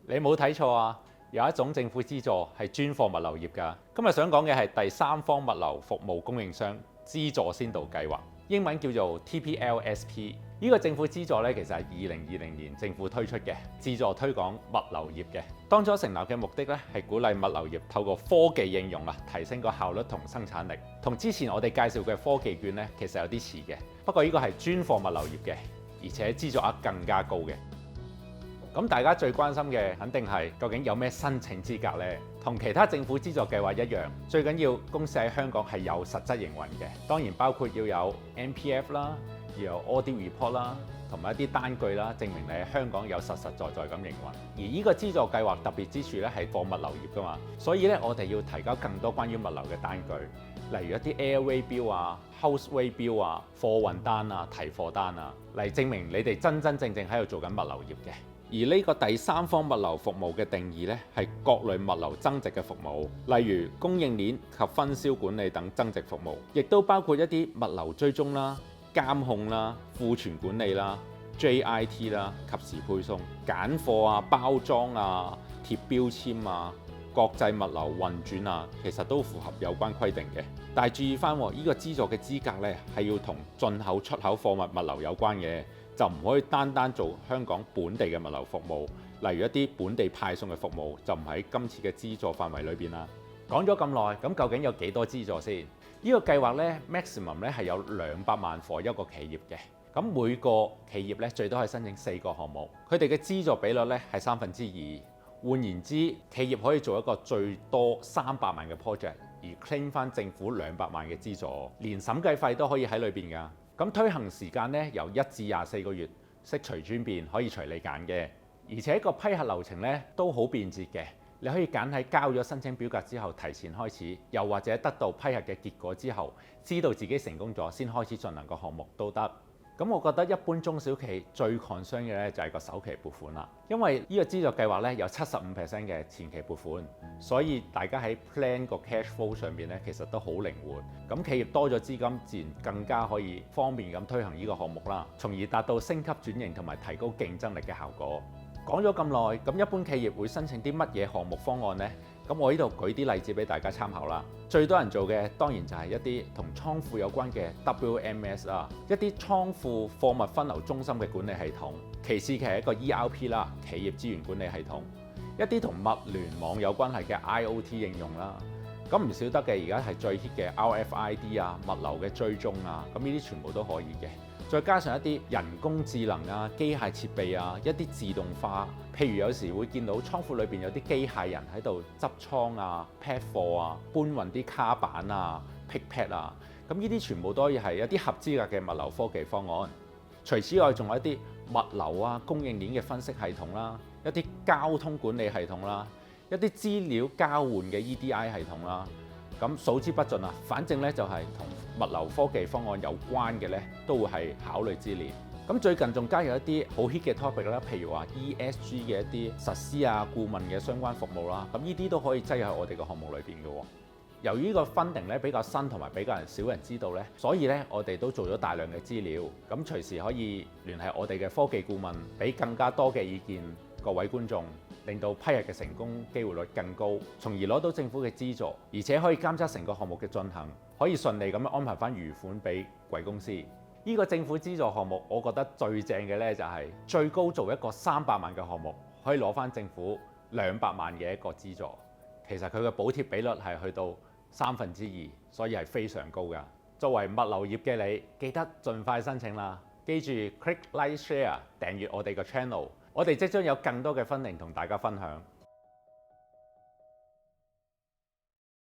你冇睇錯啊！有一種政府資助係專貨物流業㗎。今日想講嘅係第三方物流服務供應商資助先導計劃，英文叫做 TPLSP。呢個政府資助咧，其實係2020年政府推出嘅，資助推廣物流業嘅。當初成立嘅目的咧，係鼓勵物流業透過科技應用提升個效率同生產力。同之前我哋介紹嘅科技券咧，其實有啲似嘅。不過呢個係專貨物流業嘅，而且資助額更加高嘅。咁大家最關心嘅肯定係究竟有咩申請資格呢？同其他政府資助計劃一樣，最緊要公司喺香港係有實質營運嘅，當然包括要有 MPF 啦，要有 Audit Report 啦，同埋一啲單據啦，證明你喺香港有實實在在咁營運。而呢個資助計劃特別之處咧係貨物流業㗎嘛，所以咧我哋要提交更多關於物流嘅單據，例如一啲 Airway Bill 啊、Houseway Bill 啊、貨運單啊、提貨單啊，嚟證明你哋真真正正喺度做緊物流業嘅。而呢個第三方物流服務嘅定義呢，係各類物流增值嘅服務，例如供應鏈及分銷管理等增值服務，亦都包括一啲物流追蹤啦、監控啦、庫存管理啦、JIT 啦、及時配送、揀貨啊、包裝啊、貼標籤啊、國際物流運轉啊，其實都符合有關規定嘅。但係注意翻，呢個資助嘅資格呢，係要同進口出口貨物物流有關嘅。就唔可以單單做香港本地嘅物流服務，例如一啲本地派送嘅服務，就唔喺今次嘅資助範圍裏邊啦。講咗咁耐，咁究竟有幾多資助先？呢個計劃呢 maximum 咧係有200萬貨一個企業嘅，咁每個企業咧最多可以申請4個項目，佢哋嘅資助比率咧係2/3。換言之，企業可以做一個最多300萬嘅 project， 而 claim 翻政府200萬嘅資助，連審計費都可以喺裏邊㗎。咁推行時間咧由1至24個月，悉隨尊便，可以隨你揀嘅。而且個批核流程咧都好便捷嘅，你可以揀喺交咗申請表格之後提前開始，又或者得到批核嘅結果之後，知道自己成功咗先開始進行個項目都得。咁我覺得一般中小企最 concern 嘅咧就係個首期撥款啦，因為呢個資助計劃咧有75% 嘅前期撥款，所以大家喺 plan 個 cash flow 上邊咧其實都好靈活。咁企業多咗資金，自然更加可以方便咁推行呢個項目啦，從而達到升級轉型同埋提高競爭力嘅效果。講咗咁耐，咁一般企業會申請啲乜嘢項目方案呢？咁我呢度舉啲例子俾大家參考啦。最多人做嘅當然就係一啲同倉庫有關嘅 WMS 啊，一啲倉庫貨物分流中心嘅管理系統。其次係一個 ERP 啦，企業資源管理系統。一啲同物聯網有關係嘅 IoT 應用啦。咁唔少得嘅而家係最 hit 嘅 RFID 啊，物流嘅追蹤啊，咁呢啲全部都可以嘅。再加上一啲人工智能啊、機械設備啊、一啲自動化，譬如有時會見到倉庫裏邊有啲機械人喺度執倉啊、pack 貨啊、搬運啲卡板啊、pick pack 啊，咁呢啲全部都係一啲合資格嘅物流科技方案。除此外，仲有一啲物流啊、供應鏈嘅分析系統啦、一啲交通管理系統啦、一啲資料交換嘅 EDI 系統啦。咁數之不盡啊！反正咧就係同物流科技方案有關嘅咧，都會係考慮之列。咁最近仲加入一啲好 hit 嘅 topic 啦，譬如話 ESG 嘅一啲實施啊、顧問嘅相關服務啦。咁呢啲都可以擠喺我哋個項目裏邊嘅喎。由於呢個 funding 咧比較新同埋比較少人知道咧，所以咧我哋都做咗大量嘅資料。咁隨時可以聯繫我哋嘅科技顧問，俾更加多嘅意見各位觀眾。令到批核嘅成功機會率更高，從而攞到政府嘅資助，而且可以監測成個項目嘅進行，可以順利咁樣安排翻餘款俾貴公司。呢個政府資助項目，我覺得最正嘅呢就係最高做一個300萬嘅項目，可以攞翻政府200萬嘅一個資助。其實佢嘅補貼比率係去到2/3，所以係非常高㗎。作為物流業嘅你，記得盡快申請啦！記住 click like share 訂閱我哋個 channel。我哋即將有更多嘅funding同大家分享。